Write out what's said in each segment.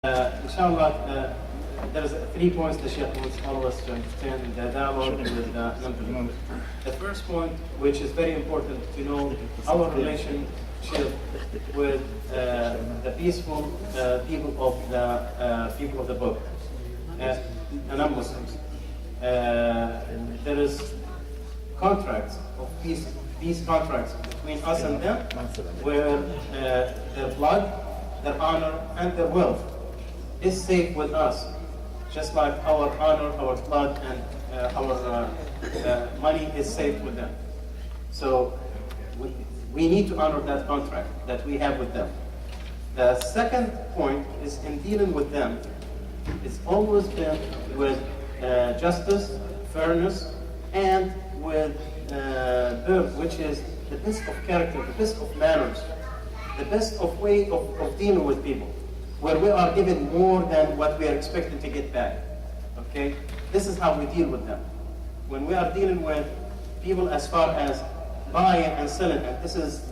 Inshallah, there's 3 points the Sheikh wants all of us to understand in the dialogue with non-believers. The first point, which is very important to know, our relationship with the peaceful people of the book, the non-Muslims. There is contracts of peace contracts between us and them, where their blood, their honor, and their wealth is safe with us, just like our honor, our blood, and our money is safe with them. So we need to honor that contract that we have with them. The second point is in dealing with them, it's always been with justice, fairness, and with birth, which is the best of character, the best of manners, the best of way of dealing with people, where we are given more than what we are expected to get back. Okay? This is how we deal with them. When we are dealing with people as far as buying and selling, and this is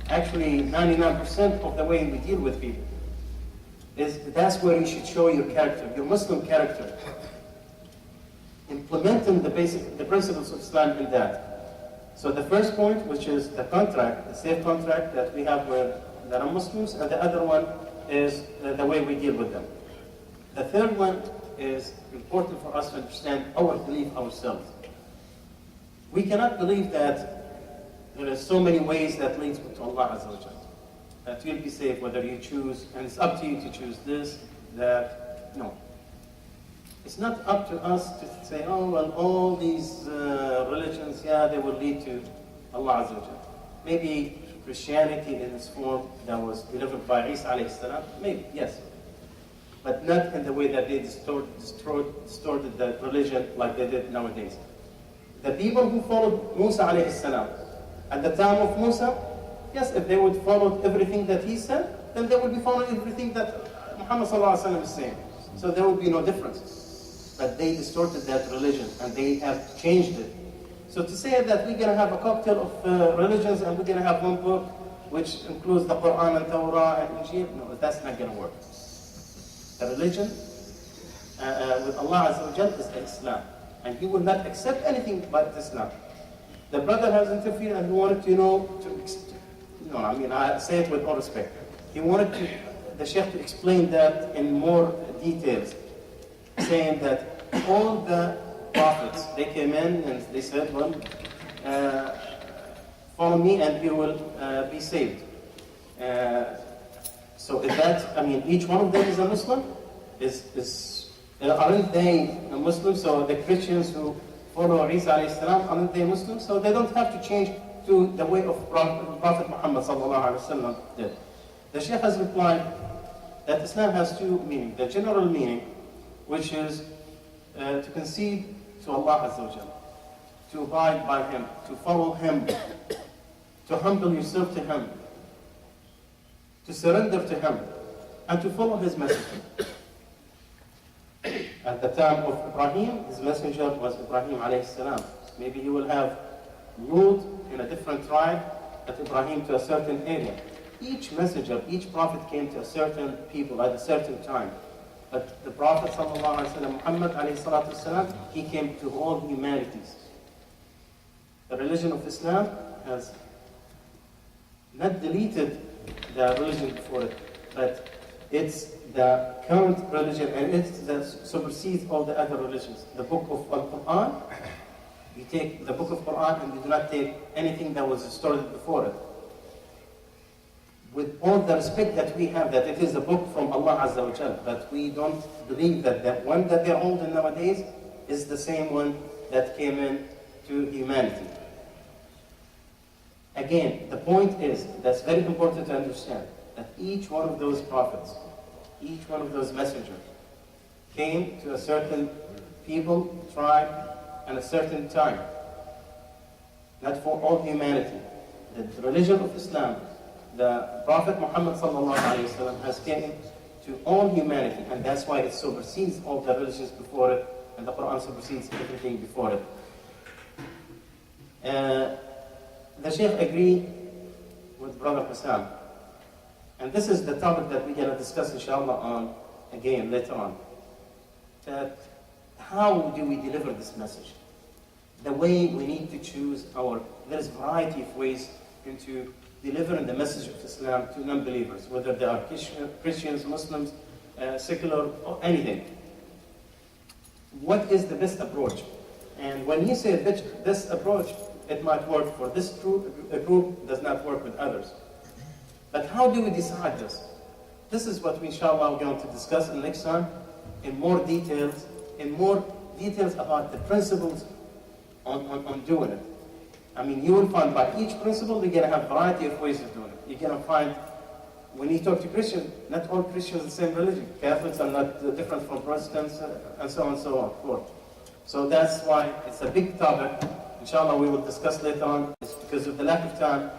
actually 99% of the way we deal with people, that's where you should show your character, your Muslim character, implementing the principles of Islam in that. So the first point, which is the contract, the safe contract that we have with the non-Muslims, and the other one is the way we deal with them. The third one is important for us to understand our belief ourselves. We cannot believe that there are so many ways that leads to Allah Azza wa Jalla, that you'll be safe whether you choose, and it's up to you to choose this, that. No. It's not up to us to say, oh, well, all these religions, yeah, they will lead to Allah Azza wa Jalla. Maybe Christianity in its form that was delivered by Isa alayhi salam, maybe, yes. But not in the way that they distorted the religion like they did nowadays. The people who followed Musa alayhi salam, at the time of Musa, yes, if they would follow everything that he said, then they would be following everything that Muhammad sallallahu alaihi wasallam is saying. So there would be no difference. But they distorted that religion and they have changed it. So to say that we're going to have a cocktail of religions and we're going to have one book which includes the Quran and Torah and Injil, no, that's not going to work. The religion with Allah Azza wa Jal is Islam. And he will not accept anything but Islam. The brother has interfered and he wanted to, I say it with all respect. He wanted the Sheikh to explain that in more details, saying that all the prophets, they came in and they said, well, follow me and you will be saved. So if that, each one of them is a Muslim, aren't they a Muslim? So the Christians who follow Isa alayhi salam, aren't they Muslims? So they don't have to change to the way of Prophet Muhammad sallallahu alayhi wa sallam did. The Shaykh has replied that Islam has two meanings. The general meaning, which is to concede to Allah Azza wa Jalla, to abide by Him, to follow Him, to humble yourself to Him, to surrender to Him, and to follow His messenger. At the time of Ibrahim, his messenger was Ibrahim alayhi salam. Maybe he will have Lut in a different tribe, at Ibrahim to a certain area. Each messenger, each prophet came to a certain people at a certain time. But the Prophet sallallahu alaihi wasallam, Muhammad alayhi salatu wasalam, he came to all humanities. The religion of Islam has not deleted the religion before it, but it's the current religion, and it's that supersedes all the other religions. The book of Al-Quran, you take the book of Quran and you do not take anything that was distorted before it. With all the respect that we have, that it is a book from Allah Azza wa Jal, but we don't believe that the one that they're holding nowadays is the same one that came in to humanity. Again, the point is, that's very important to understand, that each one of those prophets, each one of those messengers came to a certain people, tribe, and a certain time. Not for all humanity. The religion of Islam, the Prophet Muhammad sallallahu alaihi wasallam has came to all humanity, and that's why it supersedes all the religions before it, and the Quran supersedes everything before it. The Shaykh agreed with Brother Hassan, and this is the topic that we're going to discuss inshallah on again later on, that how do we deliver this message? The way we need to choose there's a variety of ways into delivering the message of Islam to non-believers, whether they are Christians, Muslims, secular, or anything. What is the best approach? And when you say this approach, it might work for this group, does not work with others. But how do we decide this? This is what we, inshallah, are going to discuss in next time in more details about the principles on doing it. I mean, you will find by each principle, you're going to have a variety of ways of doing it. You're going to find, when you talk to Christians, not all Christians are the same religion. Catholics are not different from Protestants, and so on and so on. So that's why it's a big topic. Inshallah, we will discuss later on. It's because of the lack of time.